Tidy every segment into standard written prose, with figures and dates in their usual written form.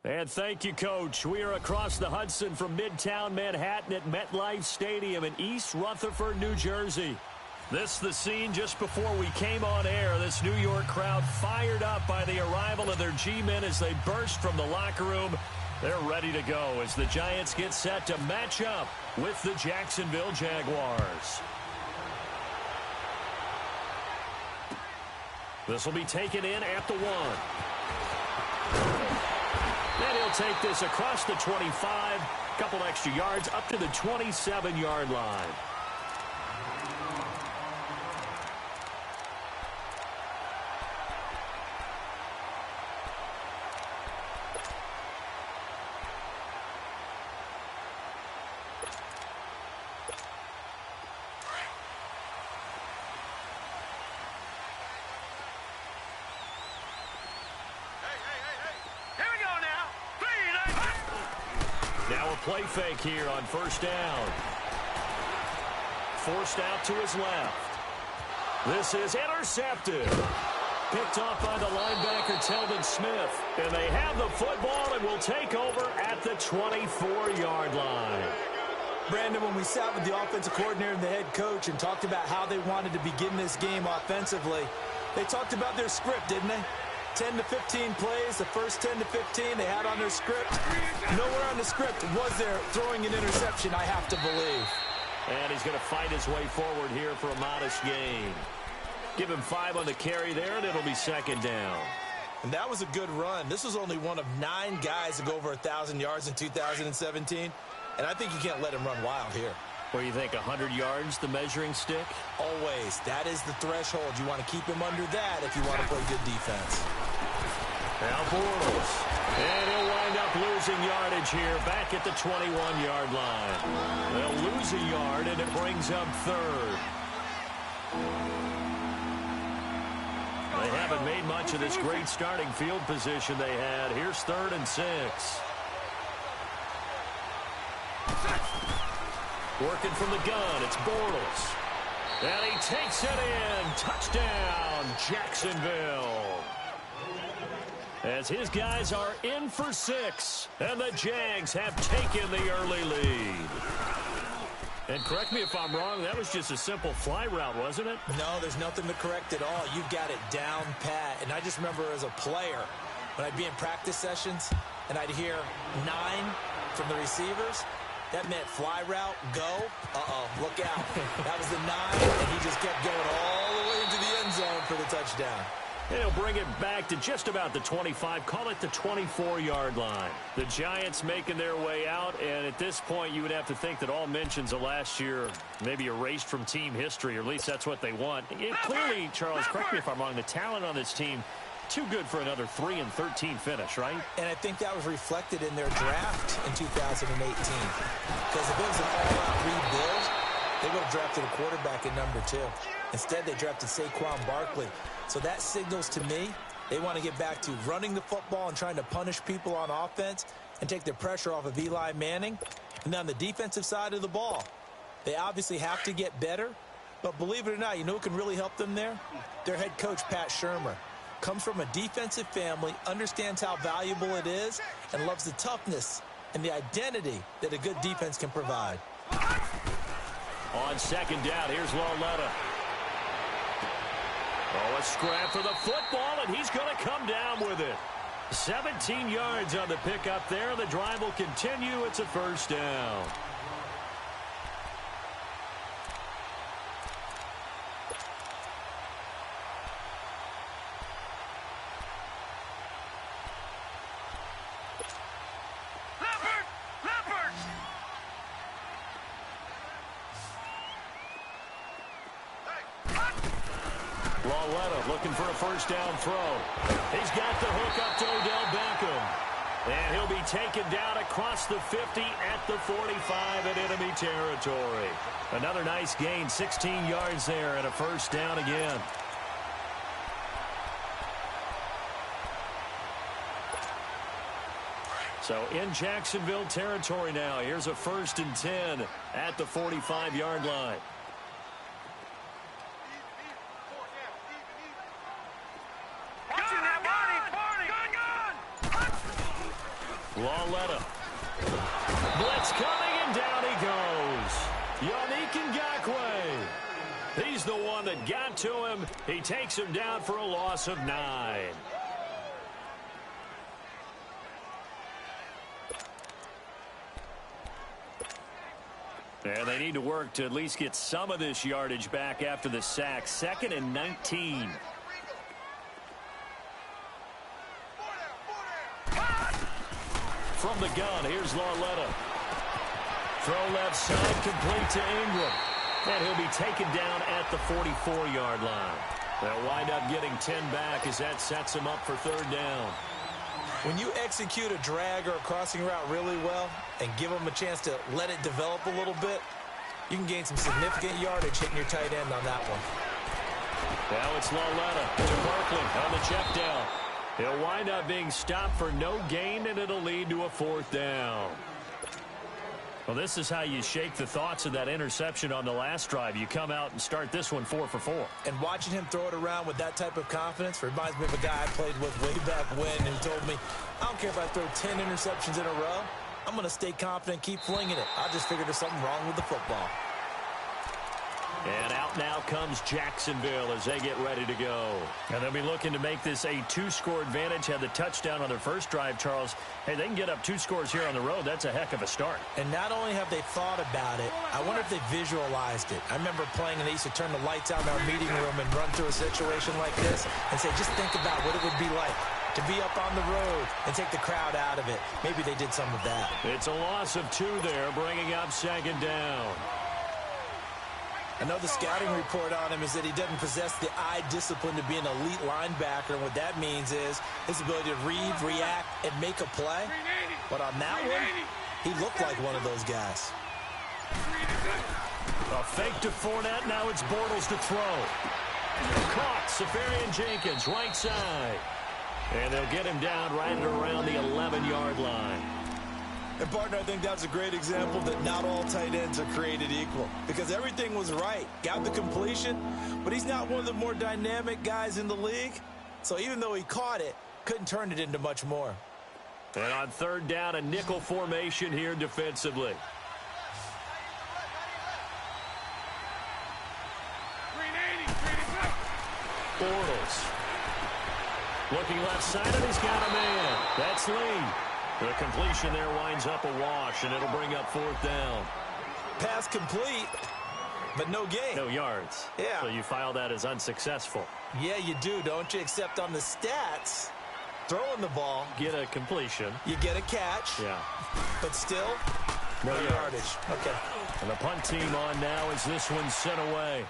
And thank you, Coach. We are across the Hudson from Midtown Manhattan at MetLife Stadium in East Rutherford, New Jersey. This is the scene just before we came on air. This New York crowd fired up by the arrival of their G-men as they burst from the locker room. They're ready to go as the Giants get set to match up with the Jacksonville Jaguars. This will be taken in at the 1. And he'll take this across the 25, couple extra yards up to the 27-yard line. Now a play fake here on first down. Forced out to his left. This is intercepted. Picked off by the linebacker, Telvin Smith. And they have the football and will take over at the 24-yard line. Brandon, when we sat with the offensive coordinator and the head coach and talked about how they wanted to begin this game offensively, they talked about their script, didn't they? 10 to 15 plays, the first 10 to 15 they had on their script. Nowhere on the script was there throwing an interception, I have to believe. And he's going to fight his way forward here for a modest gain. Give him 5 on the carry there, and it'll be second down. And that was a good run. This was only one of 9 guys to go over 1,000 yards in 2017. And I think you can't let him run wild here. Or you think 100 yards, the measuring stick? Always. That is the threshold. You want to keep him under that if you want to play good defense. Now Bortles. And he'll wind up losing yardage here back at the 21-yard line. They'll lose a yard, and it brings up third. They haven't made much of this great starting field position they had. Here's 3rd and 6. Working from the gun, it's Bortles. And he takes it in. Touchdown, Jacksonville. As his guys are in for 6. And the Jags have taken the early lead. And correct me if I'm wrong, that was just a simple fly route, wasn't it? No, there's nothing to correct at all. You've got it down pat. And I just remember as a player, when I'd be in practice sessions, and I'd hear 9 from the receivers, that meant fly route, go. Look out. That was the 9, and he just kept going all the way into the end zone for the touchdown. And he'll bring it back to just about the 25. Call it the 24-yard line. The Giants making their way out, and at this point, you would have to think that all mentions of last year maybe erased from team history, or at least that's what they want. Clearly, Charles, correct me if I'm wrong, the talent on this team, too good for another 3-13 finish, right? And I think that was reflected in their draft in 2018. Because if it was an all-out rebuild, they would have drafted a quarterback at number 2. Instead, they drafted Saquon Barkley. So that signals to me they want to get back to running the football and trying to punish people on offense and take the pressure off of Eli Manning. And on the defensive side of the ball, they obviously have to get better. But believe it or not, you know who can really help them there? Their head coach, Pat Shurmur. Comes from a defensive family, understands how valuable it is, and loves the toughness and the identity that a good defense can provide. On second down, here's Lauletta. Oh, a scrap for the football, and he's going to come down with it. 17 yards on the pickup there. The drive will continue. It's a first down. Lauletta looking for a first down throw. He's got the hook up to Odell Beckham. And he'll be taken down across the 50 at the 45 in enemy territory. Another nice gain, 16 yards there and a first down again. So in Jacksonville territory now. Here's a 1st and 10 at the 45-yard line. Lauletta. Blitz coming, and down he goes. Yannick Ngakoue. He's the one that got to him. He takes him down for a loss of 9. And they need to work to at least get some of this yardage back after the sack. 2nd and 19. From the gun, here's Lauletta. Throw left side, complete to Ingram. And he'll be taken down at the 44-yard line. They'll wind up getting 10 back as that sets him up for 3rd down. When you execute a drag or a crossing route really well and give them a chance to let it develop a little bit, you can gain some significant yardage hitting your tight end on that one. Now it's Lauletta to Barkley on the check down. He'll wind up being stopped for no gain, and it'll lead to a 4th down. Well, this is how you shake the thoughts of that interception on the last drive. You come out and start this one 4 for 4. And watching him throw it around with that type of confidence reminds me of a guy I played with way back when who told me, I don't care if I throw 10 interceptions in a row. I'm going to stay confident, keep flinging it. I just figured there's something wrong with the football. And out now comes Jacksonville as they get ready to go. And they'll be looking to make this a 2-score advantage. Had the touchdown on their first drive, Charles. Hey, they can get up 2 scores here on the road. That's a heck of a start. And not only have they thought about it, I wonder if they visualized it. I remember playing and they used to turn the lights out in our meeting room and run through a situation like this and say, just think about what it would be like to be up on the road and take the crowd out of it. Maybe they did some of that. It's a loss of 2 there, bringing up 2nd down. I know the scouting report on him is that he doesn't possess the eye discipline to be an elite linebacker. And what that means is his ability to read, react, and make a play. But on that one, he looked like one of those guys. A fake to Fournette. Now it's Bortles to throw. Caught. Safarian Jenkins, right side. And they'll get him down right at around the 11-yard line. And, partner, I think that's a great example that not all tight ends are created equal. Because everything was right. Got the completion, but he's not one of the more dynamic guys in the league. So even though he caught it, couldn't turn it into much more. And on 3rd down, a nickel formation here defensively. Bortles. Looking left side, and he's got a man. That's Lee. The completion there winds up a wash, and it'll bring up 4th down. Pass complete, but no gain. No yards. Yeah. So you file that as unsuccessful. Yeah, you do, don't you? Except on the stats, throwing the ball. Get a completion. You get a catch. Yeah. But still, no yardage. Okay. And the punt team on now as this one's sent away.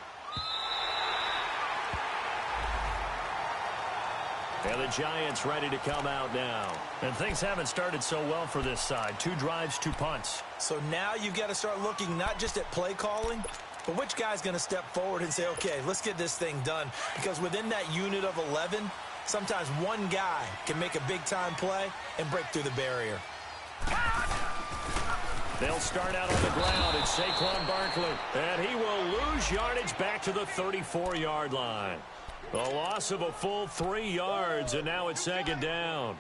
And the Giants ready to come out now. And things haven't started so well for this side. 2 drives, 2 punts. So now you've got to start looking not just at play calling, but which guy's going to step forward and say, okay, let's get this thing done. Because within that unit of 11, sometimes one guy can make a big-time play and break through the barrier. They'll start out on the ground. It's Saquon Barkley. And he will lose yardage back to the 34-yard line. A loss of a full 3 yards, and now it's 2nd down.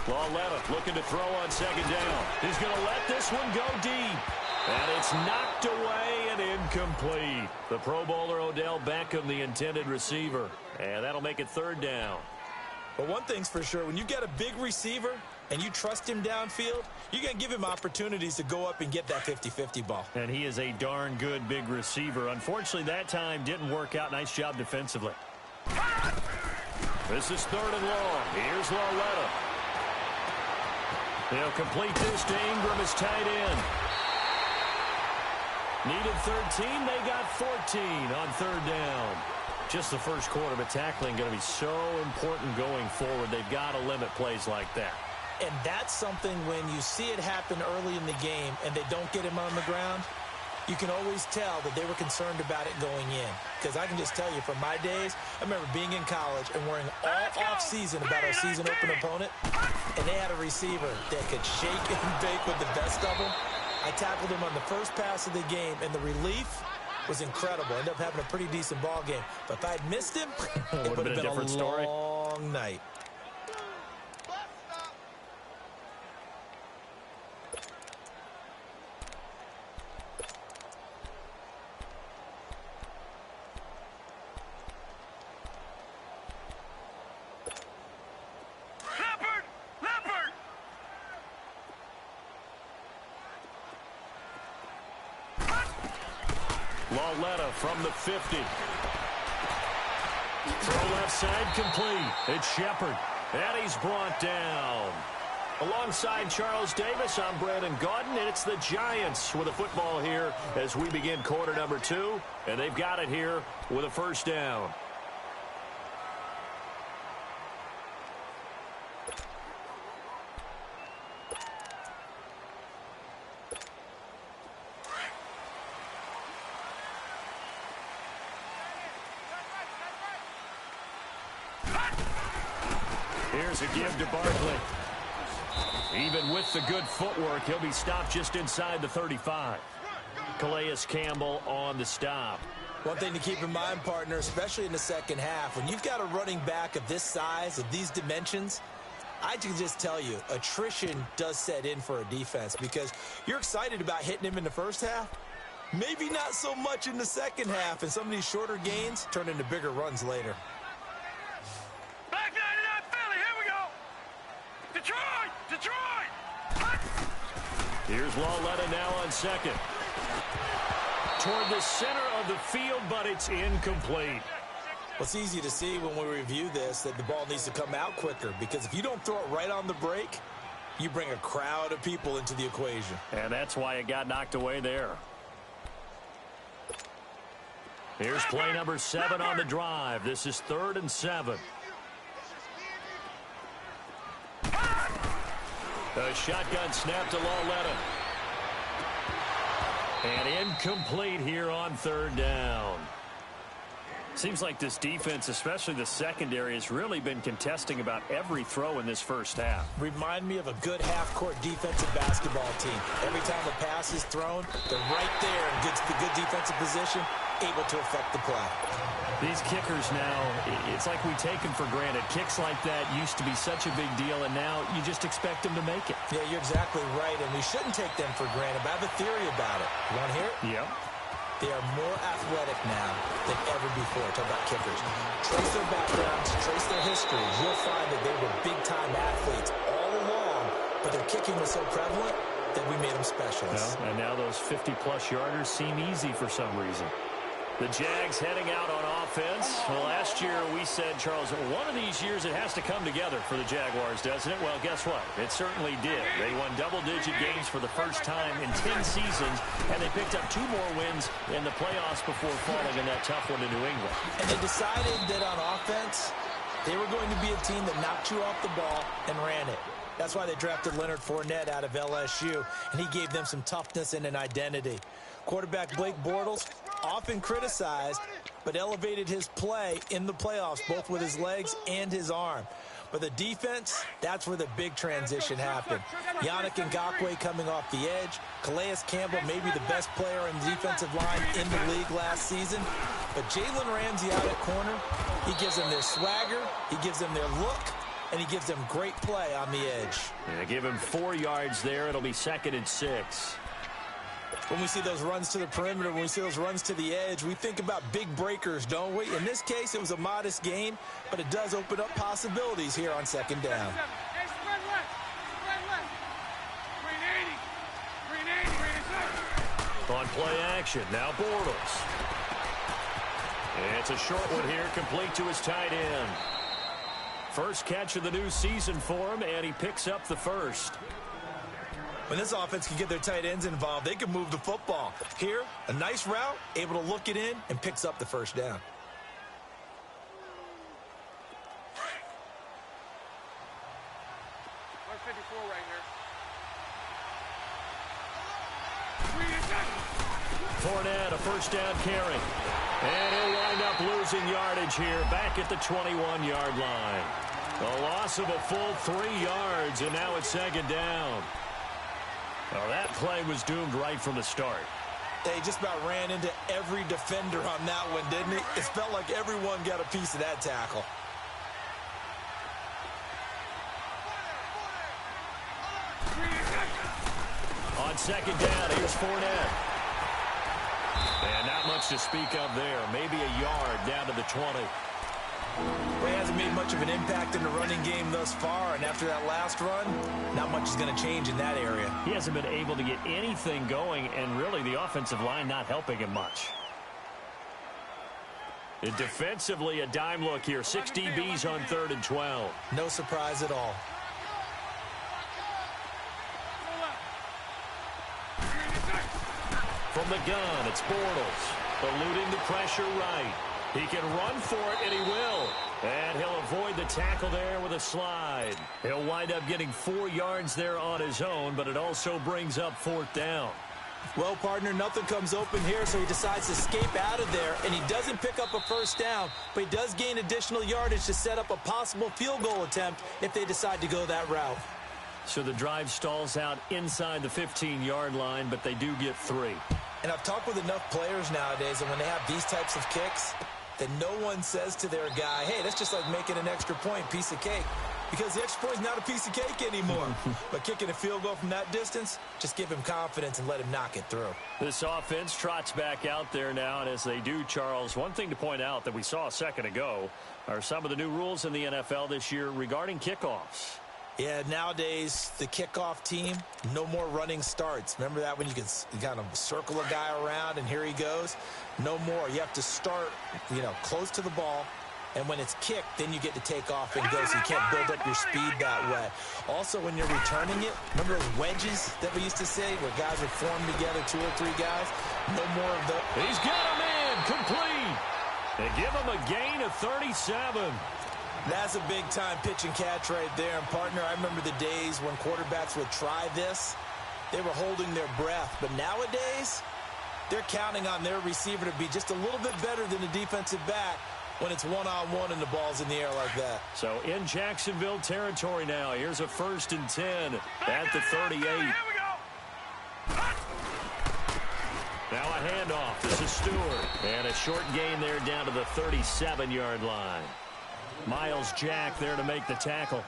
Lauletta looking to throw on 2nd down. He's going to let this one go deep. And it's knocked away and incomplete. The Pro Bowler Odell Beckham, the intended receiver. And that'll make it 3rd down. But one thing's for sure, when you got a big receiver and you trust him downfield, you're going to give him opportunities to go up and get that 50-50 ball. And he is a darn good big receiver. Unfortunately, that time didn't work out. Nice job defensively. This is 3rd and long. Here's Lauletta. They'll complete this to Ingram as tight end. Needed 13. They got 14 on 3rd down. Just the first quarter, but tackling going to be so important going forward. They've got to limit plays like that. And that's something when you see it happen early in the game and they don't get him on the ground, you can always tell that they were concerned about it going in. Because I can just tell you from my days, I remember being in college and worrying all off-season about our season open opponent, and they had a receiver that could shake and bake with the best of them. I tackled him on the first pass of the game, and the relief was incredible. Ended up having a pretty decent ball game. But if I had missed him, it would have been a different story. long night. From the 50. Throw left side complete. It's Shepard. And he's brought down. Alongside Charles Davis, I'm Brandon Gaudin, and it's the Giants with a football here as we begin quarter number 2. And they've got it here with a first down. Here's a give to Barkley. Even with the good footwork, he'll be stopped just inside the 35. Calais Campbell on the stop. One thing to keep in mind, partner, especially in the second half, when you've got a running back of this size, of these dimensions, I can just tell you, attrition does set in for a defense because you're excited about hitting him in the first half. Maybe not so much in the second half, and some of these shorter gains turn into bigger runs later. Here's Lauletta now on second. Toward the center of the field, but it's incomplete. Well, it's easy to see when we review this that the ball needs to come out quicker because if you don't throw it right on the break, you bring a crowd of people into the equation. And that's why it got knocked away there. Here's play number 7 on the drive. This is 3rd and 7. A shotgun snap to Lauletta. And incomplete here on 3rd down. Seems like this defense, especially the secondary, has really been contesting about every throw in this first half. Remind me of a good half-court defensive basketball team. Every time a pass is thrown, they're right there and gets the good defensive position, able to affect the play. These kickers now, it's like we take them for granted. Kicks like that used to be such a big deal, and now you just expect them to make it. Yeah, you're exactly right, and we shouldn't take them for granted, but I have a theory about it. You want to hear it? Yep. They are more athletic now than ever before. Talk about kickers. Trace their backgrounds, trace their histories. You'll find that they were big-time athletes all along, but their kicking was so prevalent that we made them specialists. Well, and now those 50-plus yarders seem easy for some reason. The Jags heading out on offense. Well, last year we said, Charles, one of these years it has to come together for the Jaguars, doesn't it? Well, guess what? It certainly did. They won double-digit games for the first time in 10 seasons, and they picked up 2 more wins in the playoffs before falling in that tough one to New England. And they decided that on offense, they were going to be a team that knocked you off the ball and ran it. That's why they drafted Leonard Fournette out of LSU, and he gave them some toughness and an identity. Quarterback Blake Bortles, often criticized, but elevated his play in the playoffs, both with his legs and his arm. But the defense, that's where the big transition happened. Yannick Ngakoue coming off the edge. Calais Campbell, maybe the best player in the defensive line in the league last season. But Jalen Ramsey out at corner, he gives them their swagger, he gives them their look, and he gives them great play on the edge. Yeah, give him 4 yards there. It'll be 2nd and 6. When we see those runs to the perimeter, when we see those runs to the edge, we think about big breakers, don't we? In this case, it was a modest game, but it does open up possibilities here on 2nd down. On play action, now Bortles. And it's a short one here, complete to his tight end. First catch of the new season for him, and he picks up the first. When this offense can get their tight ends involved, they can move the football. Here, a nice route, able to look it in, and picks up the first down. Fournette, a first down carry. And he'll wind up losing yardage here, back at the 21-yard line. A loss of a full 3 yards, and now it's 2nd down. Well, that play was doomed right from the start. He just about ran into every defender on that one, didn't he? It felt like everyone got a piece of that tackle. On second down, here's Fournette. And not much to speak of there. Maybe a yard down to the 20. Well, he hasn't made much of an impact in the running game thus far, and after that last run, not much is going to change in that area. He hasn't been able to get anything going, and really the offensive line not helping him much. And defensively, a dime look here. 6 DBs on 3rd and 12. No surprise at all. From the gun, it's Bortles. Eluding the pressure right. He can run for it, and he will. And he'll avoid the tackle there with a slide. He'll wind up getting 4 yards there on his own, but it also brings up 4th down. Well, partner, nothing comes open here, so he decides to escape out of there, and he doesn't pick up a first down, but he does gain additional yardage to set up a possible field goal attempt if they decide to go that route. So the drive stalls out inside the 15-yard line, but they do get 3. And I've talked with enough players nowadays, and when they have these types of kicks, that no one says to their guy, hey, that's just like making an extra point, piece of cake. Because the extra point is not a piece of cake anymore. But kicking a field goal from that distance, just give him confidence and let him knock it through. This offense trots back out there now, and as they do, Charles, one thing to point out that we saw a second ago are some of the new rules in the NFL this year regarding kickoffs. Yeah, nowadays, the kickoff team, no more running starts. Remember that when you kind of circle a guy around and here he goes? No more. You have to start, close to the ball. And when it's kicked, then you get to take off and go, so you can't build up your speed that way. Also, when you're returning it, remember those wedges that we used to say where guys would form together, 2 or 3 guys? No more of those. He's got him in, complete. They give him a gain of 37. That's a big-time pitch and catch right there. And, partner, I remember the days when quarterbacks would try this. They were holding their breath. But nowadays, they're counting on their receiver to be just a little bit better than the defensive back when it's one-on-one and the ball's in the air like that. So in Jacksonville territory now. Here's a 1st and 10 at the 38. Here we go. Now a handoff. This is Stewart. And a short gain there down to the 37-yard line. Miles Jack there to make the tackle.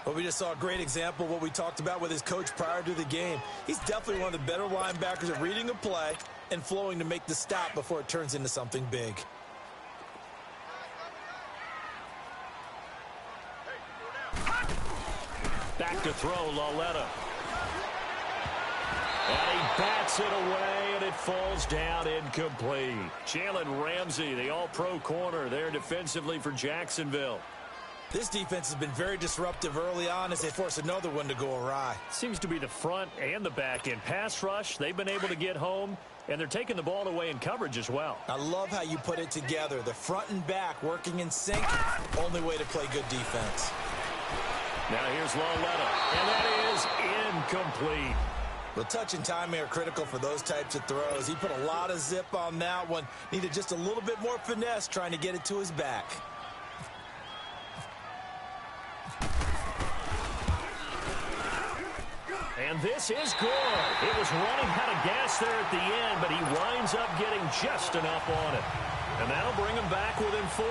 Well, we just saw a great example of what we talked about with his coach prior to the game. He's definitely one of the better linebackers at reading a play and flowing to make the stop before it turns into something big. Back to throw, Lauletta. And he bats it away, and it falls down incomplete. Jalen Ramsey, the all-pro corner there defensively for Jacksonville. This defense has been very disruptive early on as they force another one to go awry. Seems to be the front and the back end. Pass rush, they've been able to get home, and they're taking the ball away in coverage as well. I love how you put it together. The front and back working in sync, only way to play good defense. Now here's Lauletta, and that is incomplete. Well, touch and timing are critical for those types of throws. He put a lot of zip on that one. Needed just a little bit more finesse trying to get it to his back. And this is good. It was running out of gas there at the end, but he winds up getting just enough on it. And that'll bring him back within 4.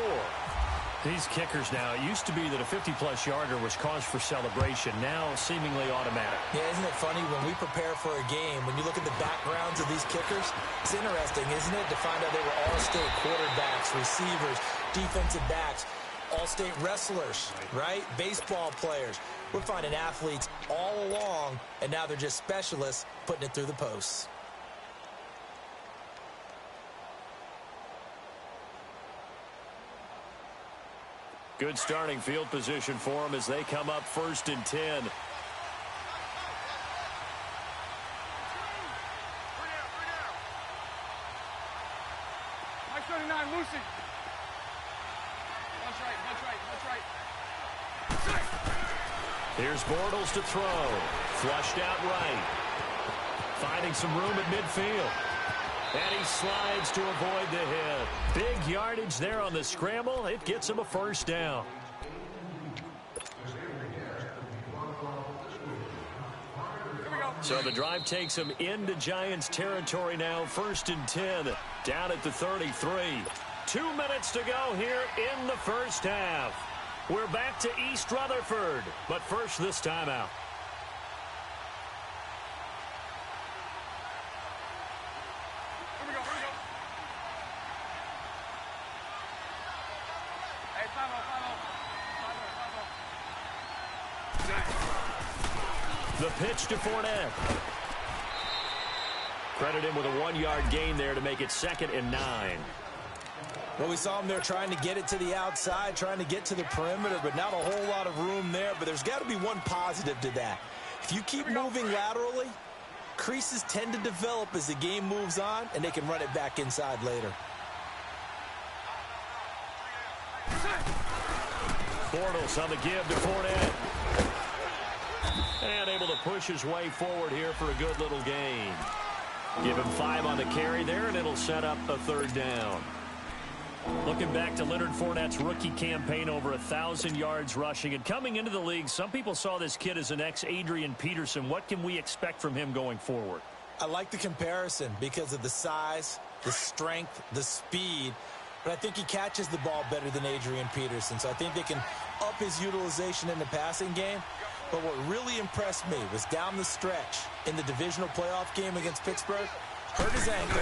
These kickers now, it used to be that a 50-plus yarder was cause for celebration. Now seemingly automatic. Yeah, isn't it funny when we prepare for a game, when you look at the backgrounds of these kickers, it's interesting, isn't it, to find out they were all-state quarterbacks, receivers, defensive backs, all-state wrestlers, right? Baseball players. We're finding athletes all along, and now they're just specialists putting it through the posts. Good starting field position for them as they come up 1st and 10. Mike 39, Lucy. That's right. Here's Bortles to throw. Flushed out right. Finding some room at midfield. And he slides to avoid the hit. Big yardage there on the scramble. It gets him a 1st down. So the drive takes them into Giants territory now. 1st and 10, down at the 33. 2 minutes to go here in the first half. We're back to East Rutherford, but first this timeout. Here we go. Hey, 5-0. The pitch to Fournette. Credit him with a 1-yard gain there to make it 2nd and 9. Well, we saw him there trying to get it to the outside, trying to get to the perimeter, but not a whole lot of room there. But there's got to be one positive to that. If you keep moving laterally, creases tend to develop as the game moves on, and they can run it back inside later. Bortles on the give to Fournette. And able to push his way forward here for a good little gain. Give him 5 on the carry there, and it'll set up a 3rd down. Looking back to Leonard Fournette's rookie campaign, over 1,000 yards rushing. And coming into the league, some people saw this kid as an ex-Adrian Peterson. What can we expect from him going forward? I like the comparison because of the size, the strength, the speed. But I think he catches the ball better than Adrian Peterson. So I think they can up his utilization in the passing game. But what really impressed me was down the stretch in the divisional playoff game against Pittsburgh. Hurt his ankle,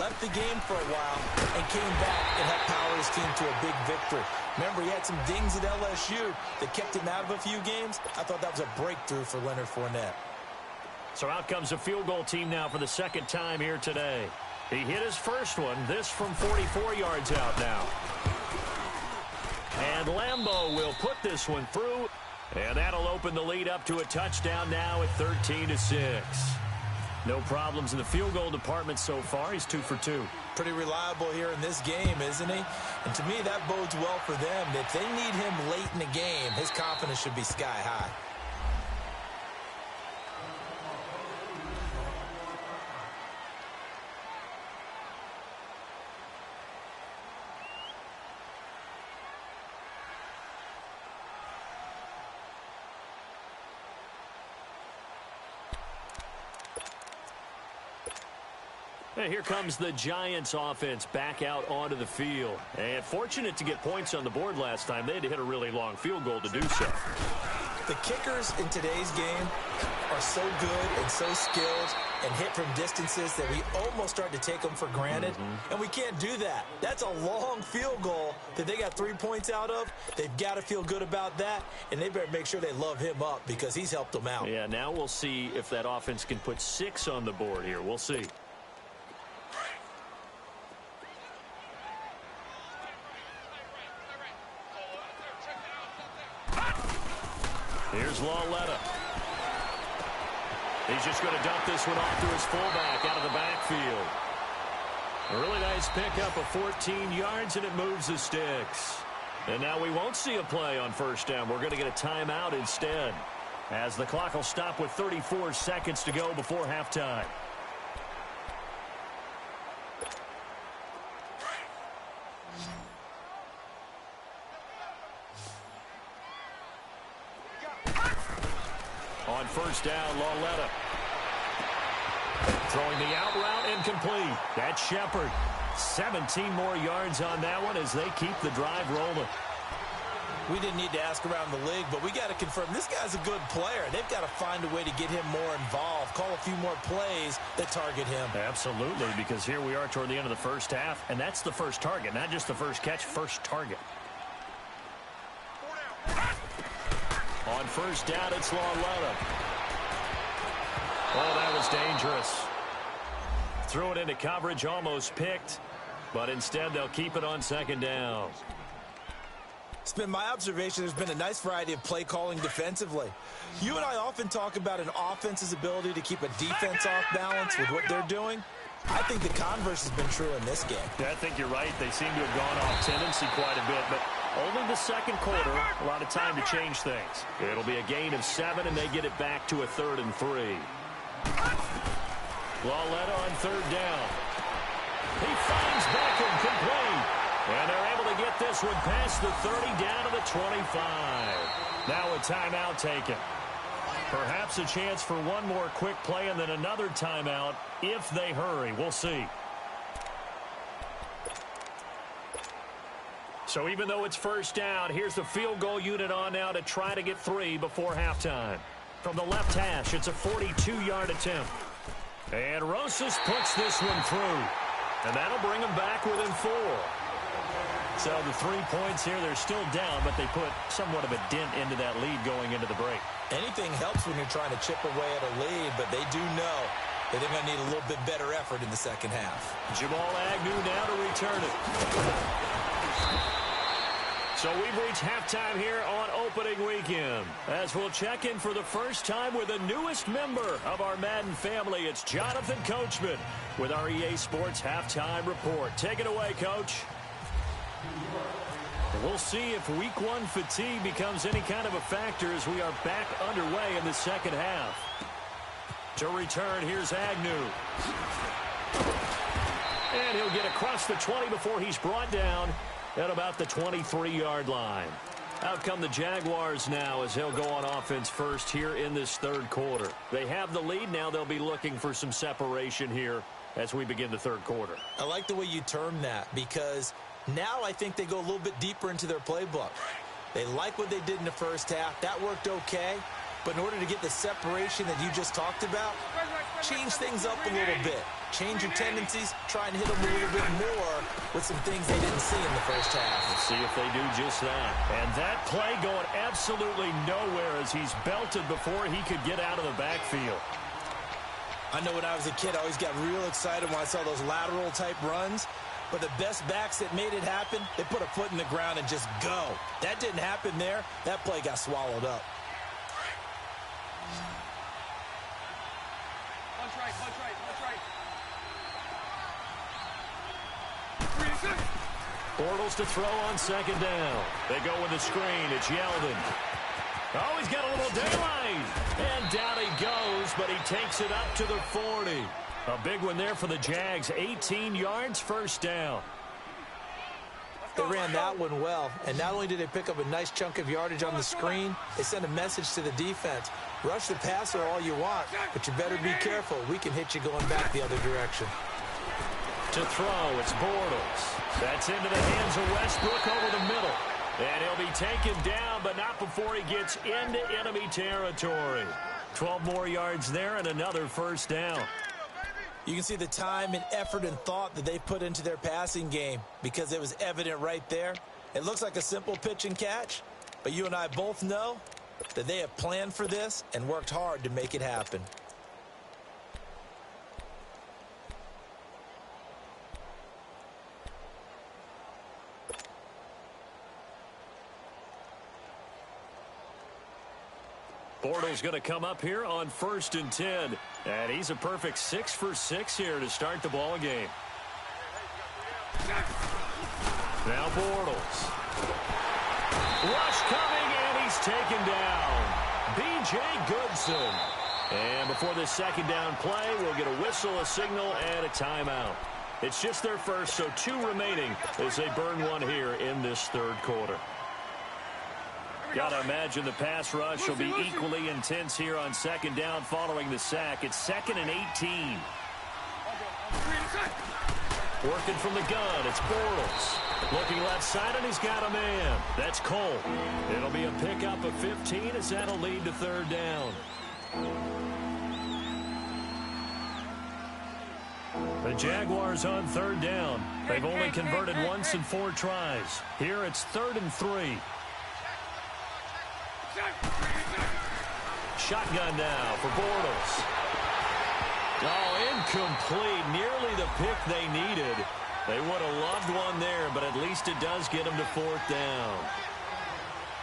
left the game for a while, and came back and helped power his team to a big victory. Remember, he had some dings at LSU that kept him out of a few games. I thought that was a breakthrough for Leonard Fournette. So out comes a field goal team now for the 2nd time here today. He hit his first one, this from 44 yards out now. And Lambeau will put this one through, and that'll open the lead up to a touchdown now at 13-6. No problems in the field goal department so far. He's 2 for 2. Pretty reliable here in this game, isn't he? And to me, that bodes well for them. If they need him late in the game, his confidence should be sky high. And here comes the Giants offense back out onto the field. And fortunate to get points on the board last time. They had to hit a really long field goal to do so. The kickers in today's game are so good and so skilled and hit from distances that we almost start to take them for granted. And we can't do that. That's a long field goal that they got 3 points out of. They've got to feel good about that, and they better make sure they love him up because he's helped them out. Yeah, now we'll see if that offense can put 6 on the board here. We'll see. Here's Lauletta. He's just going to dump this one off to his fullback out of the backfield. A really nice pickup of 14 yards, and it moves the sticks. And now we won't see a play on 1st down. We're going to get a timeout instead, as the clock will stop with 34 seconds to go before halftime. On 1st down, Lauletta. Throwing the out route incomplete. That's Shepard. 17 more yards on that one as they keep the drive rolling. We didn't need to ask around the league, but we got to confirm this guy's a good player. They've got to find a way to get him more involved, call a few more plays that target him. Absolutely, because here we are toward the end of the first half, and that's the first target, not just the first catch, first target. On 1st down, it's Lauletta. Oh, that was dangerous. Threw it into coverage, almost picked, but instead they'll keep it on 2nd down. It's been my observation there's been a nice variety of play calling defensively. You and I often talk about an offense's ability to keep a defense off balance with what they're doing. I think the converse has been true in this game. Yeah, I think you're right. They seem to have gone off tendency quite a bit, but only the 2nd quarter, a lot of time to change things. It'll be a gain of 7, and they get it back to a 3rd and 3. Lauletta on 3rd down. He finds Beckham complete. And they're able to get this one past the 30 down to the 25. Now a timeout taken. Perhaps a chance for one more quick play and then another timeout if they hurry. We'll see. So even though it's first down, here's the field goal unit on now to try to get 3 before halftime. From the left hash, it's a 42-yard attempt. And Rosas puts this one through. And that'll bring them back within 4. So the 3 points here, they're still down, but they put somewhat of a dent into that lead going into the break. Anything helps when you're trying to chip away at a lead, but they do know that they're going to need a little bit better effort in the second half. Jamal Agnew now to return it. So we've reached halftime here on opening weekend. As we'll check in for the first time with the newest member of our Madden family, it's Jonathan Coachman with our EA Sports Halftime Report. Take it away, Coach. We'll see if Week 1 fatigue becomes any kind of a factor as we are back underway in the second half. To return, here's Agnew. And he'll get across the 20 before he's brought down at about the 23-yard line. Out come the Jaguars now as they'll go on offense first here in this third quarter. They have the lead. Now they'll be looking for some separation here as we begin the third quarter. I like the way you term that because now I think they go a little bit deeper into their playbook. They like what they did in the first half. That worked okay. But in order to get the separation that you just talked about, change things up a little bit. Change your tendencies. Try and hit them a little bit more with some things they didn't see in the first half. Let's see if they do just that. And that play going absolutely nowhere as he's belted before he could get out of the backfield. I know when I was a kid, I always got real excited when I saw those lateral-type runs. But the best backs that made it happen, they put a foot in the ground and just go. That didn't happen there. That play got swallowed up. Bortles to throw on second down. They go with the screen. It's Yeldon. Oh, he's got a little daylight. And down he goes, but he takes it up to the 40. A big one there for the Jags. 18 yards, first down. They ran that one well, and not only did they pick up a nice chunk of yardage on the screen, they sent a message to the defense. Rush the passer all you want, but you better be careful. We can hit you going back the other direction. To throw, it's Bortles. That's into the hands of Westbrook over the middle. And he'll be taken down, but not before he gets into enemy territory. 12 more yards there and another first down. You can see the time and effort and thought that they put into their passing game because it was evident right there. It looks like a simple pitch and catch, but you and I both know that they have planned for this and worked hard to make it happen. Bortles going to come up here on 1st and 10. And he's a perfect 6 for 6 here to start the ball game. Now Bortles. Rush coming, and he's taken down. B.J. Goodson. And before this second down play, we'll get a whistle, a signal, and a timeout. It's just their first, so 2 remaining as they burn one here in this third quarter. Got to imagine the pass rush will be equally intense here on second down following the sack. It's 2nd and 18. Working from the gun, it's Bortles. Looking left side, and he's got a man. That's Cole. It'll be a pickup of 15 as that'll lead to third down. The Jaguars on third down. They've only converted once in 4 tries. Here it's 3rd and 3. Shotgun now for Bortles. Oh, incomplete. Nearly the pick they needed. They would have loved one there, but at least it does get them to 4th down.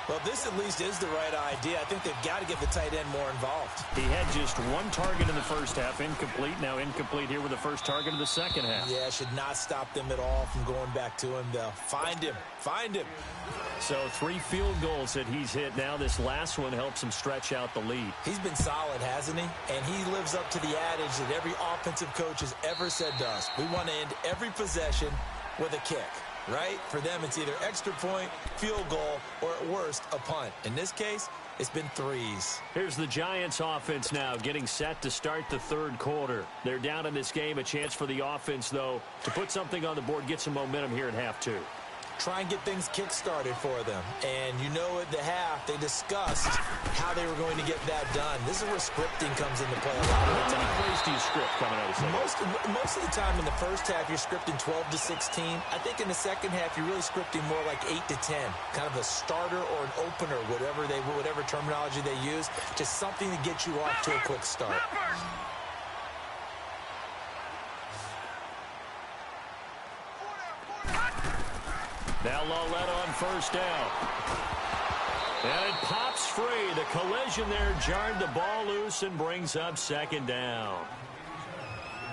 Well, this at least is the right idea. I think they've got to get the tight end more involved. He had just 1 target in the first half, incomplete. Now incomplete here with the first target of the second half. Yeah, should not stop them at all from going back to him, though. Find him. Find him. So 3 field goals that he's hit. Now this last one helps him stretch out the lead. He's been solid, hasn't he? And he lives up to the adage that every offensive coach has ever said to us. We want to end every possession with a kick. Right? For them, it's either extra point, field goal, or at worst, a punt. In this case, It's been threes. Here's the Giants offense now getting set to start the third quarter. They're down in this game. A chance for the offense, though, to put something on the board, get some momentum here in half two. Try and get things kick-started for them. And you know at the half, they discussed how they were going to get that done. This is where scripting comes into play a lot of the time. How many plays do you script coming out of the second? Most of the time in the first half, you're scripting 12 to 16. I think in the second half, you're really scripting more like 8 to 10. Kind of a starter or an opener, whatever terminology they use. Just something to get you off to a quick start. Now Lawlett on first down. And it pops free. The collision there jarred the ball loose and brings up second down.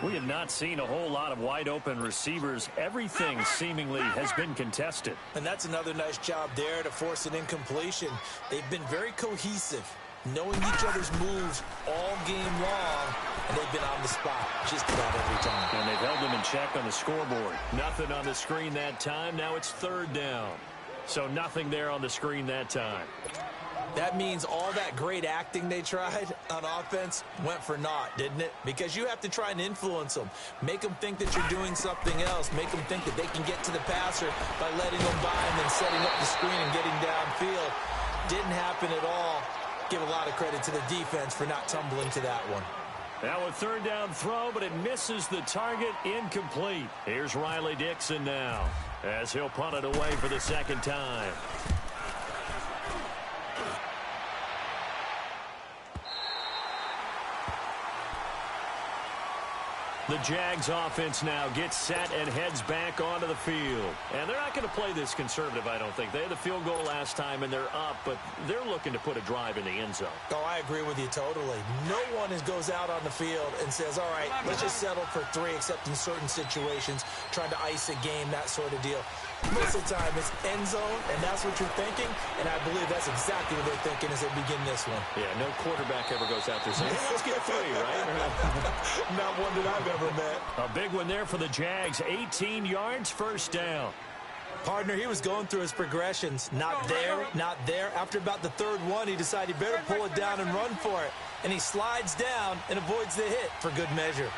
We have not seen a whole lot of wide-open receivers. Everything seemingly has been contested. And that's another nice job there to force an incompletion. They've been very cohesive, knowing each other's moves all game long, and they've been on the spot just about every time. And they've held them in check on the scoreboard. Nothing on the screen that time. Now it's third down. So nothing there on the screen that time. That means all that great acting they tried on offense went for naught, didn't it? Because you have to try and influence them. Make them think that you're doing something else. Make them think that they can get to the passer by letting them by and then setting up the screen and getting downfield. Didn't happen at all. Give a lot of credit to the defense for not tumbling to that one. Now a third down throw, but it misses the target. Incomplete. Here's Riley Dixon now as he'll punt it away for the second time. The Jags offense now gets set and heads back onto the field. And they're not going to play this conservative, I don't think. They had the field goal last time, and they're up, but they're looking to put a drive in the end zone. Oh, I agree with you totally. No one goes out on the field and says, all right, let's just settle for 3, except in certain situations, trying to ice a game, that sort of deal. Most of the time, it's end zone, and that's what you're thinking, and I believe that's exactly what they're thinking as they begin this one. Yeah, no quarterback ever goes out there saying, hey, let's get 3, right? Not one that I've ever met. A big one there for the Jags. 18 yards, first down. Partner, he was going through his progressions. Not there, not there. After about the third one, he decided he better pull it down and run for it. And he slides down and avoids the hit for good measure.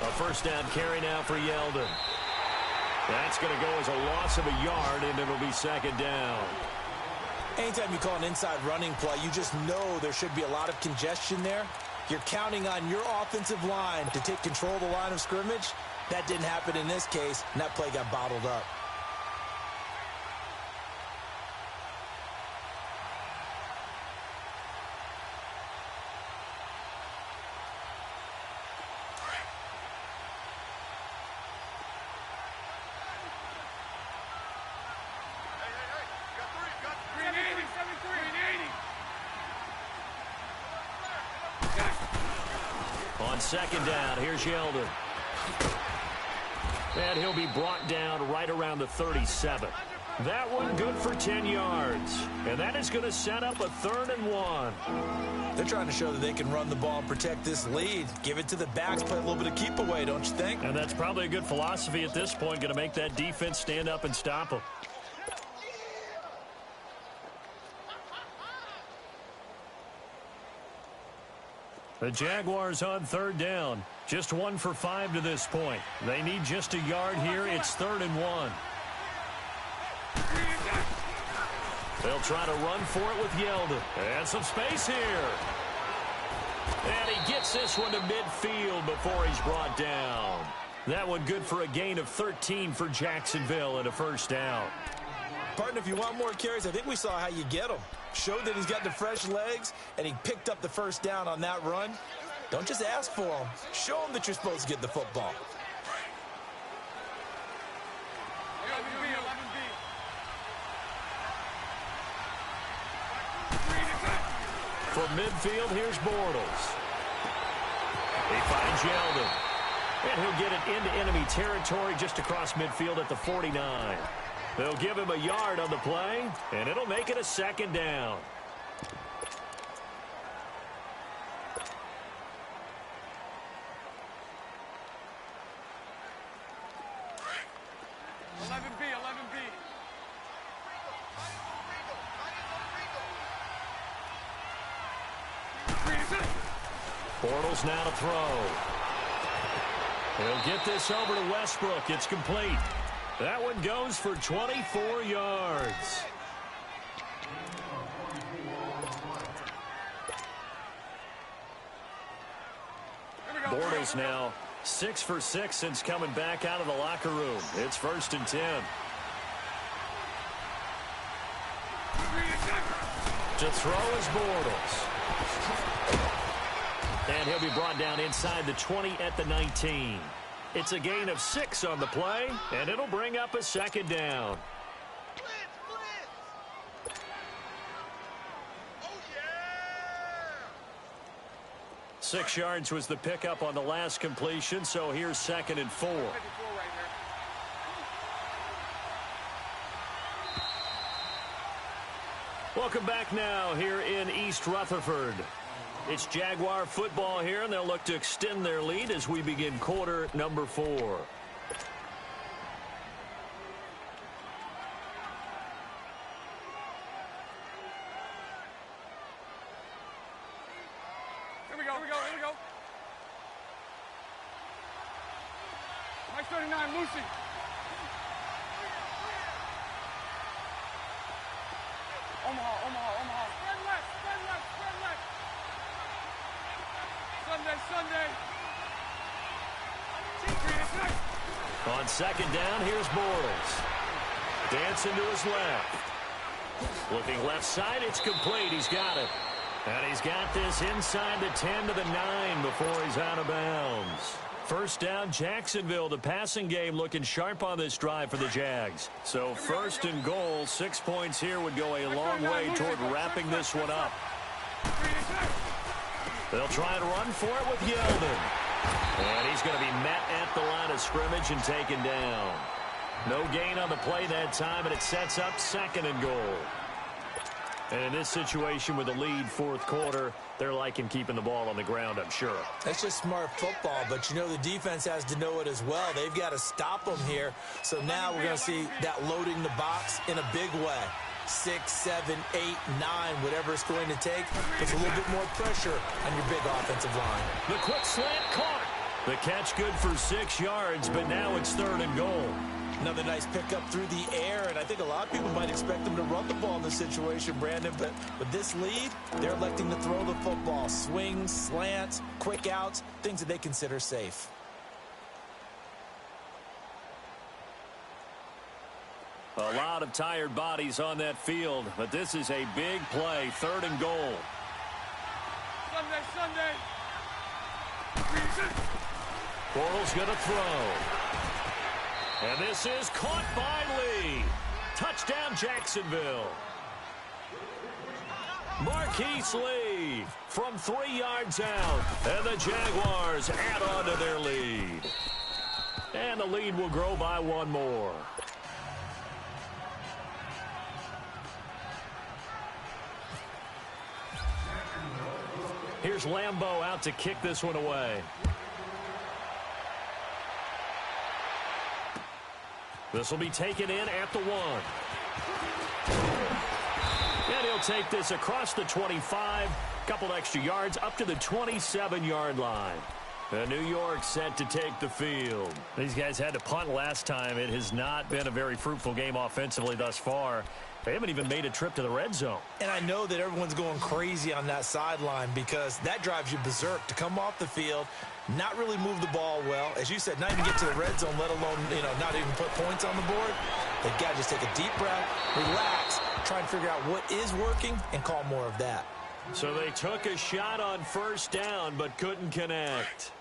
A first down carry now for Yeldon. That's going to go as a loss of a yard, and it'll be second down. Anytime you call an inside running play, you just know there should be a lot of congestion there. You're counting on your offensive line to take control of the line of scrimmage. That didn't happen in this case, and that play got bottled up. On second down, here's Yeldon. And he'll be brought down right around the 37. That one good for 10 yards. And that is going to set up a 3rd and 1. They're trying to show that they can run the ball and protect this lead. Give it to the backs, play a little bit of keep away, don't you think? And that's probably a good philosophy at this point, going to make that defense stand up and stop them. The Jaguars on third down. Just 1 for 5 to this point. They need just a yard here. It's 3rd and 1. They'll try to run for it with Yeldon. And some space here. And he gets this one to midfield before he's brought down. That one good for a gain of 13 for Jacksonville and a first down. Partner, if you want more carries, I think we saw how you get them. Showed that he's got the fresh legs, and he picked up the first down on that run. Don't just ask for them. Show them that you're supposed to get the football. From midfield, here's Bortles. He finds Yeldon. And he'll get it into enemy territory just across midfield at the 49. They'll give him a yard on the play, and it'll make it a second down. 11B, 11B. Bortles now to throw. He'll get this over to Westbrook. It's complete. That one goes for 24 yards. Bortles now 6 for 6 since coming back out of the locker room. It's 1st and 10. To throw is Bortles. And he'll be brought down inside the 20 at the 19. It's a gain of 6 on the play, and it'll bring up a 2nd down. 6 yards was the pickup on the last completion, so here's 2nd and 4. Welcome back now here in East Rutherford. It's Jaguar football here, and they'll look to extend their lead as we begin quarter number 4. Here we go. Mike 39, Lucy. Omaha. Spread left. Sunday. On 2nd down, here's Bortles. Dancing to his left. Looking left side, it's complete. He's got it. And he's got this inside the 10 to the 9 before he's out of bounds. 1st down, Jacksonville. The passing game looking sharp on this drive for the Jags. So 1st and goal, 6 points here would go a long way toward wrapping this one up. They'll try and run for it with Yeldon. And he's going to be met at the line of scrimmage and taken down. No gain on the play that time, and it sets up 2nd and goal. And in this situation with the lead 4th quarter, they're liking keeping the ball on the ground, I'm sure. That's just smart football, but you know the defense has to know it as well. They've got to stop them here. So now we're going to see that loading the box in a big way. 6, 7, 8, 9, whatever it's going to take. Puts a little bit more pressure on your big offensive line. The quick slant caught. The catch good for 6 yards, but now it's 3rd and goal. Another nice pickup through the air, and I think a lot of people might expect them to run the ball in this situation, Brandon, but with this lead, they're electing to throw the football. Swings, slants, quick outs, things that they consider safe. A lot of tired bodies on that field, but this is a big play, 3rd and goal. Sunday. Bortles going to throw. And this is caught by Lee. Touchdown, Jacksonville. Marquise Lee from 3 yards out. And the Jaguars add on to their lead. And the lead will grow by 1 more. Here's Lambeau out to kick this one away. This will be taken in at the 1. And he'll take this across the 25. Couple extra yards up to the 27-yard line. And New York set to take the field. These guys had to punt last time. It has not been a very fruitful game offensively thus far. They haven't even made a trip to the red zone. And I know that everyone's going crazy on that sideline because that drives you berserk to come off the field, not really move the ball well. As you said, not even get to the red zone, let alone, not even put points on the board. They've got to just take a deep breath, relax, try and figure out what is working, and call more of that. So they took a shot on 1st down but couldn't connect.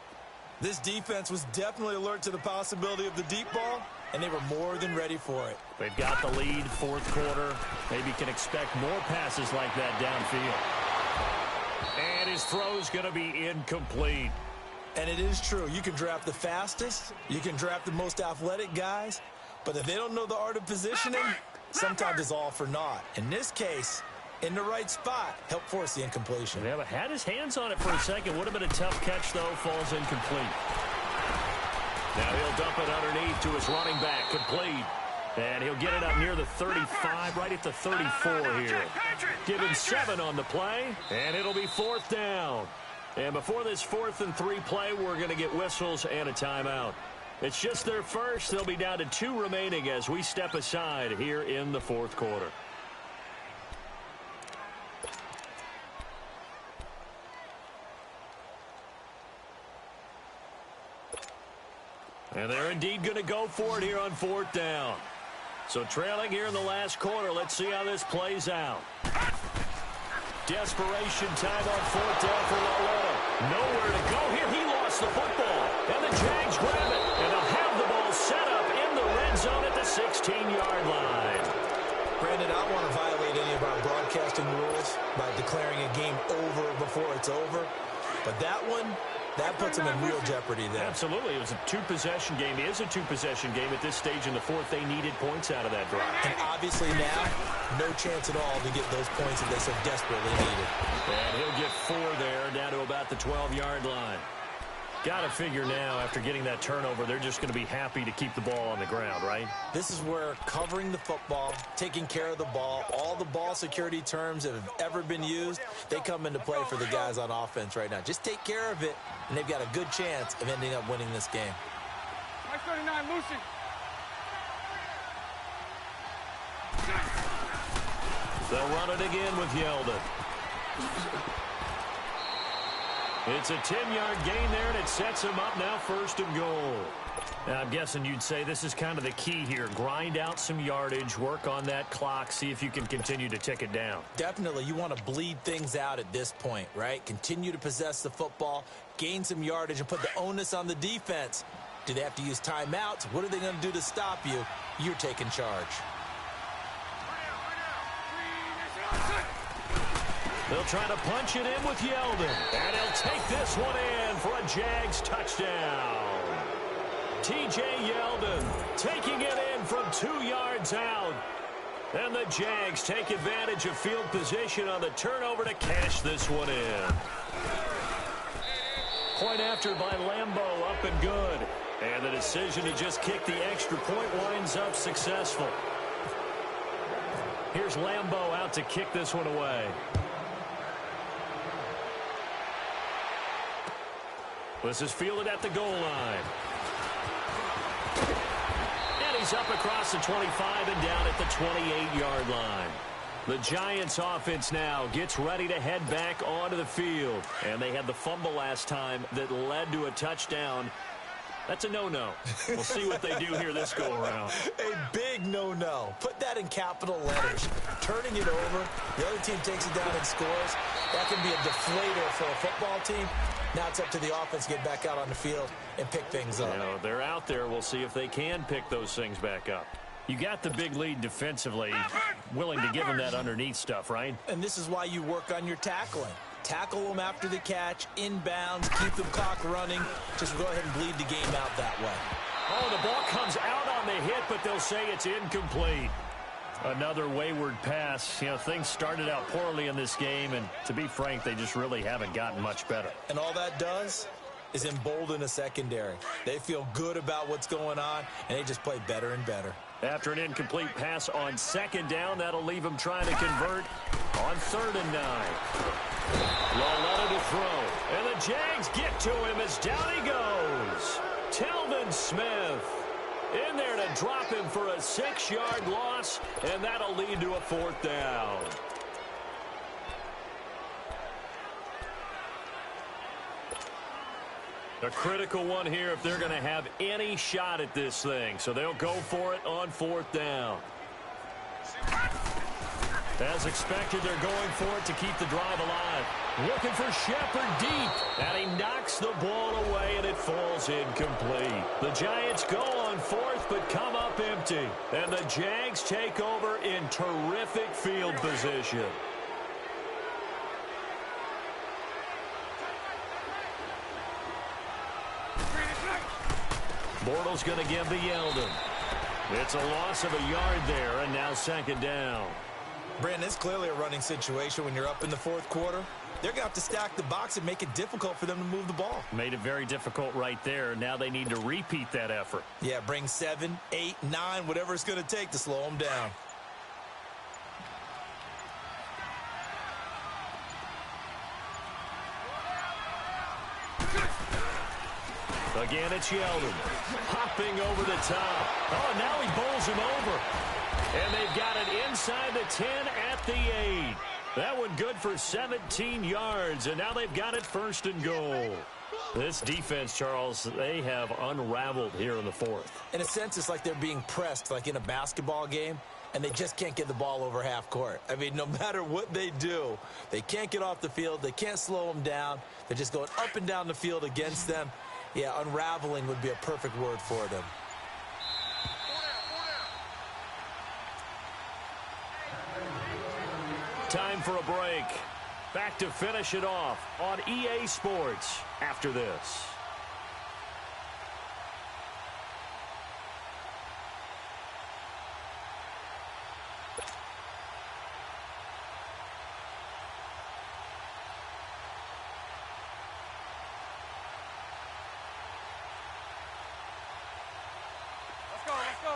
This defense was definitely alert to the possibility of the deep ball, and they were more than ready for it. They've got the lead, 4th quarter. Maybe can expect more passes like that downfield. And his throw's going to be incomplete. And it is true. You can draft the fastest. You can draft the most athletic guys. But if they don't know the art of positioning, sometimes it's all for naught. In this case, in the right spot, help force the incompletion. Yeah, but had his hands on it for a second. Would have been a tough catch, though. Falls incomplete. Now he'll dump it underneath to his running back. Complete. And he'll get it up near the 35, right at the 34 here. Give him 7 on the play, and it'll be 4th down. And before this 4th and 3 play, we're going to get whistles and a timeout. It's just their first. They'll be down to 2 remaining as we step aside here in the 4th quarter. And they're indeed going to go for it here on 4th down. So trailing here in the last quarter. Let's see how this plays out. Desperation time on 4th down for Loletto. Nowhere to go here. He lost the football. And the Jags grab it. And they'll have the ball set up in the red zone at the 16-yard line. Brandon, I don't want to violate any of our broadcasting rules by declaring a game over before it's over. But that one, that puts them in real jeopardy there. Absolutely. It was a 2-possession game. It is a 2-possession game at this stage in the 4th. They needed points out of that drive. And obviously now, no chance at all to get those points that they so desperately needed. And he'll get 4 there, down to about the 12-yard line. Got to figure now, after getting that turnover, they're just going to be happy to keep the ball on the ground, right? This is where covering the football, taking care of the ball, all the ball security terms that have ever been used, they come into play for the guys on offense right now. Just take care of it, and they've got a good chance of ending up winning this game. 39, Lucy. They'll run it again with Yeldon. It's a 10-yard gain there, and it sets him up now 1st and goal. Now, I'm guessing you'd say this is kind of the key here. Grind out some yardage, work on that clock, see if you can continue to tick it down. Definitely. You want to bleed things out at this point, right? Continue to possess the football, gain some yardage, and put the onus on the defense. Do they have to use timeouts? What are they going to do to stop you? You're taking charge. They'll try to punch it in with Yeldon. And he'll take this one in for a Jags touchdown. T.J. Yeldon taking it in from 2 yards out. And the Jags take advantage of field position on the turnover to cash this one in. Point after by Lambeau, up and good. And the decision to just kick the extra point winds up successful. Here's Lambeau out to kick this one away. This is fielded at the goal line. And he's up across the 25 and down at the 28-yard line. The Giants offense now gets ready to head back onto the field. And they had the fumble last time that led to a touchdown. That's a no-no. We'll see what they do here this go-around. A big no-no. Put that in capital letters. Turning it over, the other team takes it down and scores. That can be a deflator for a football team. Now it's up to the offense to get back out on the field and pick things up. You know, they're out there. We'll see if they can pick those things back up. You got the big lead defensively, willing to give them that underneath stuff, right? And this is why you work on your tackling. Tackle them after the catch, inbounds, keep the clock running. Just go ahead and bleed the game out that way. Oh, the ball comes out on the hit, but they'll say it's incomplete. Another wayward pass. You know, things started out poorly in this game, and to be frank, they just really haven't gotten much better. And all that does is embolden a secondary. They feel good about what's going on, and they just play better and better. After an incomplete pass on 2nd down, that'll leave them trying to convert on 3rd and 9. Loletto to throw, and the Jags get to him as down he goes. Telvin Smith in there to drop him for a 6-yard loss, and that'll lead to a 4th down. A critical one here if they're going to have any shot at this thing. So they'll go for it on 4th down. As expected, they're going for it to keep the drive alive. Looking for Shepard deep. And he knocks the ball away, and it falls incomplete. The Giants go on 4th, but come up empty. And the Jags take over in terrific field position. Bortles going to give to Yeldon. It's a loss of a yard there, and now 2nd down. Brandon, it's clearly a running situation when you're up in the 4th quarter. they're going to have to stack the box and make it difficult for them to move the ball. Made it very difficult right there. Now they need to repeat that effort. Yeah, bring 7, 8, 9, whatever it's going to take to slow them down. Again, it's Yeldon. Hopping over the top. Oh, now he bowls him over. And they've got it inside the 10 at the 8. That one good for 17 yards, and now they've got it first and goal. This defense, Charles, they have unraveled here in the fourth. In a sense, it's like they're being pressed, like in a basketball game, and they just can't get the ball over half court. I mean, no matter what they do, they can't get off the field. They can't slow them down. They're just going up and down the field against them. Yeah, unraveling would be a perfect word for them. Time for a break. Back to finish it off on EA Sports after this. Let's go.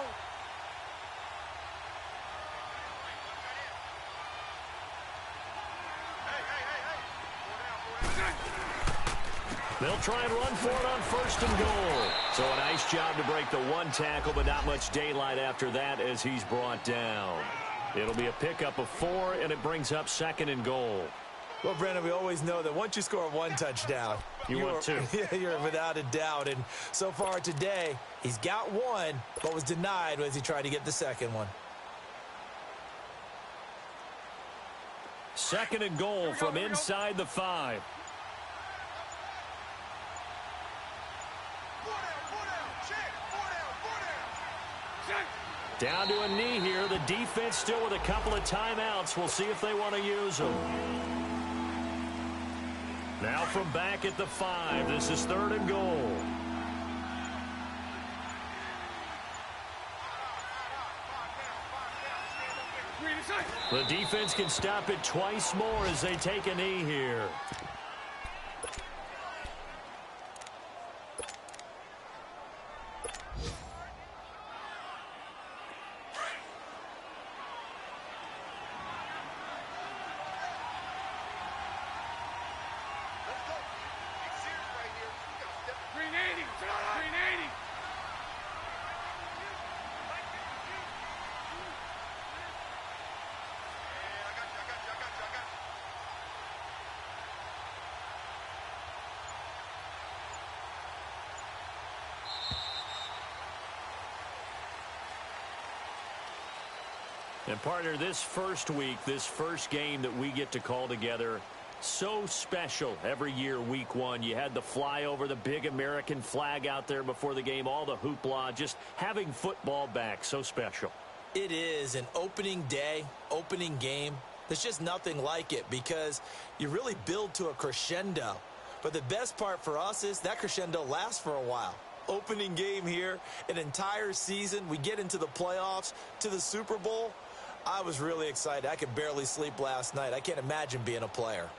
They'll try and run for it on first and goal. So a nice job to break the one tackle, but not much daylight after that as he's brought down. It'll be a pickup of 4, and it brings up second and goal. Well, Brandon, we always know that once you score one touchdown, you want two. You're without a doubt. And so far today, he's got one, but was denied as he tried to get the second one. Second and goal from inside the 5. Down to a knee here. The defense still with a couple of timeouts. We'll see if they want to use them. Now from back at the 5. This is third and goal. The defense can stop it twice more as they take a knee here. And partner, this first week, this first game that we get to call together, so special every year, week 1. You had the flyover, the big American flag out there before the game, all the hoopla, just having football back, so special. It is an opening day, opening game. There's just nothing like it because you really build to a crescendo. But the best part for us is that crescendo lasts for a while. Opening game here, an entire season. We get into the playoffs, to the Super Bowl. I was really excited. I could barely sleep last night. I can't imagine being a player.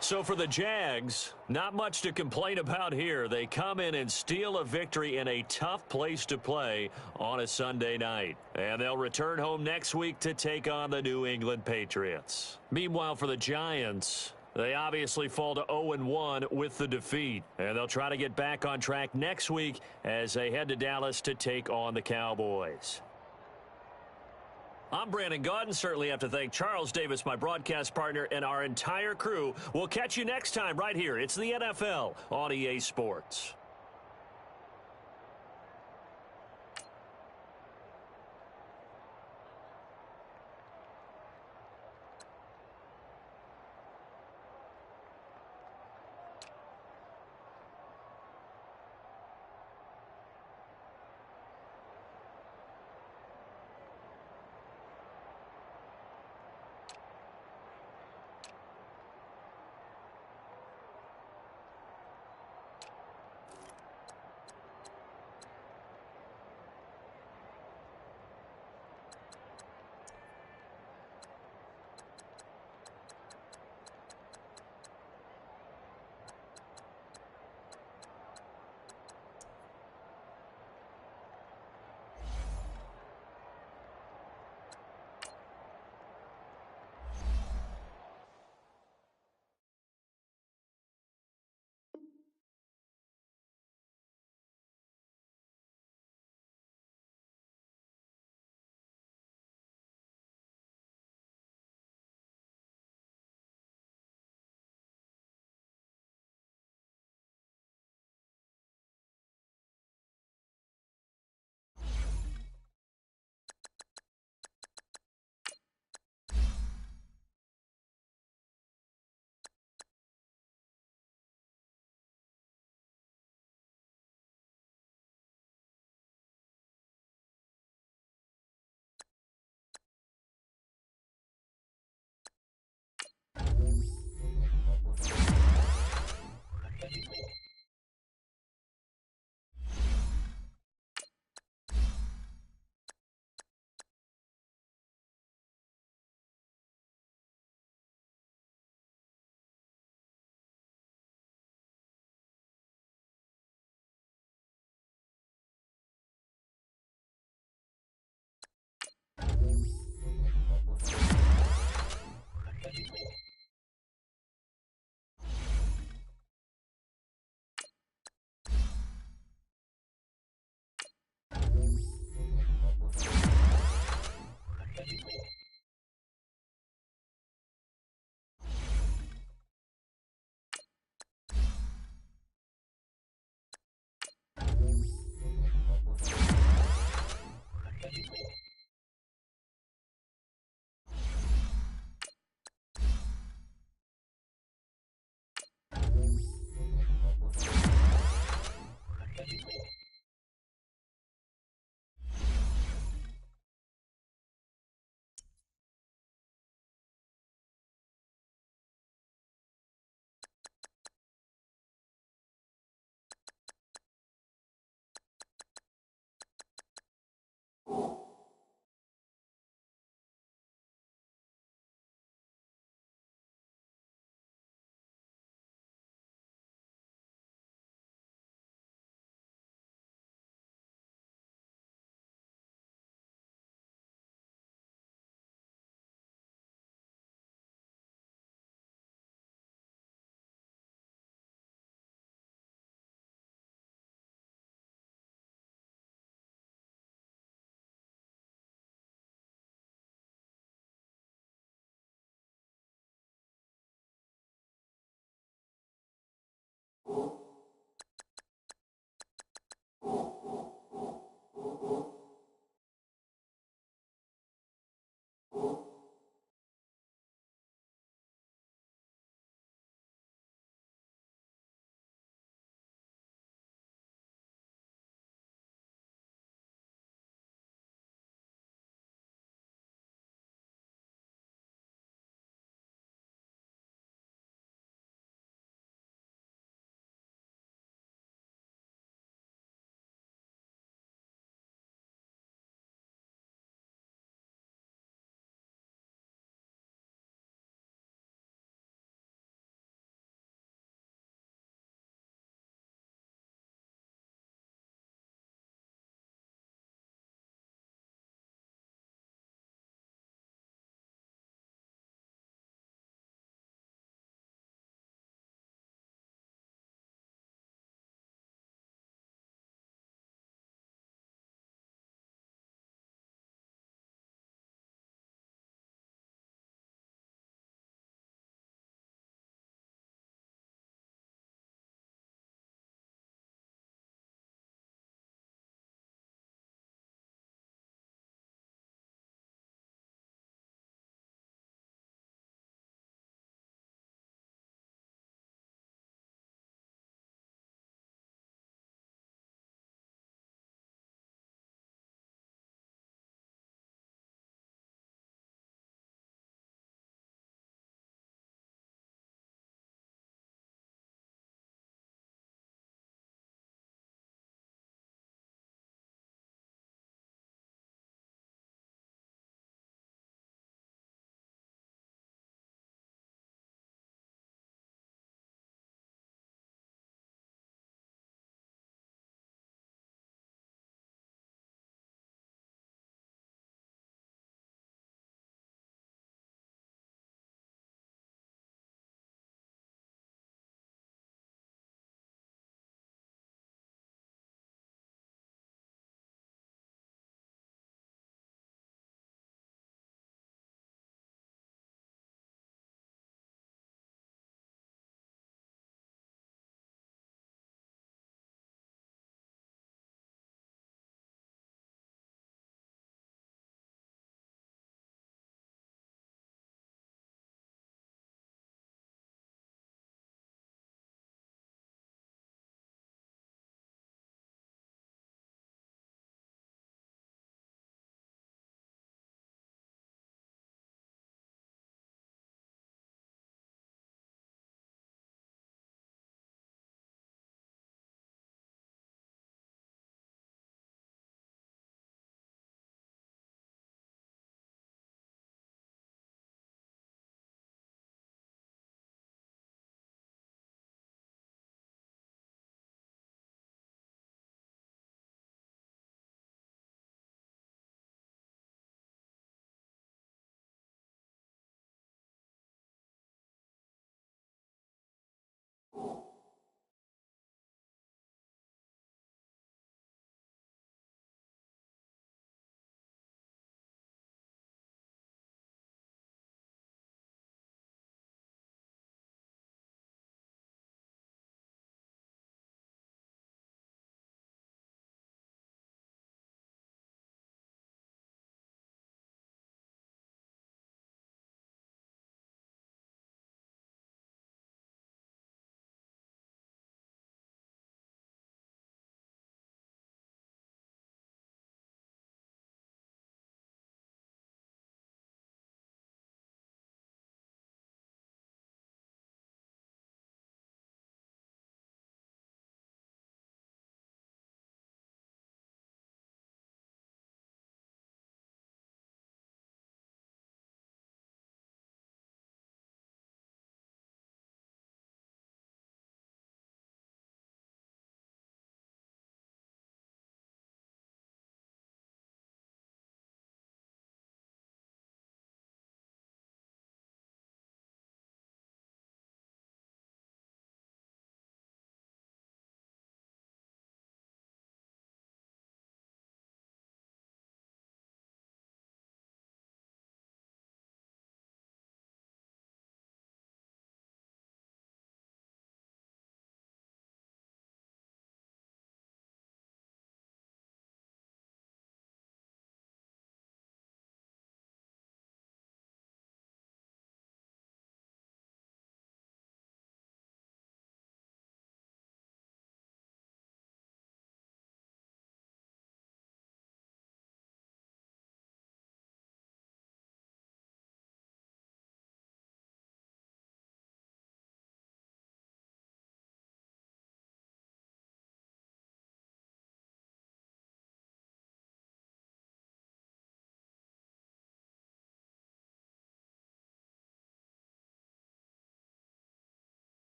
So for the Jags, not much to complain about here. They come in and steal a victory in a tough place to play on a Sunday night. And they'll return home next week to take on the New England Patriots. Meanwhile, for the Giants, they obviously fall to 0-1 with the defeat. And they'll try to get back on track next week as they head to Dallas to take on the Cowboys. I'm Brandon Gaudin. Certainly have to thank Charles Davis, my broadcast partner, and our entire crew. We'll catch you next time right here. It's the NFL on EA Sports.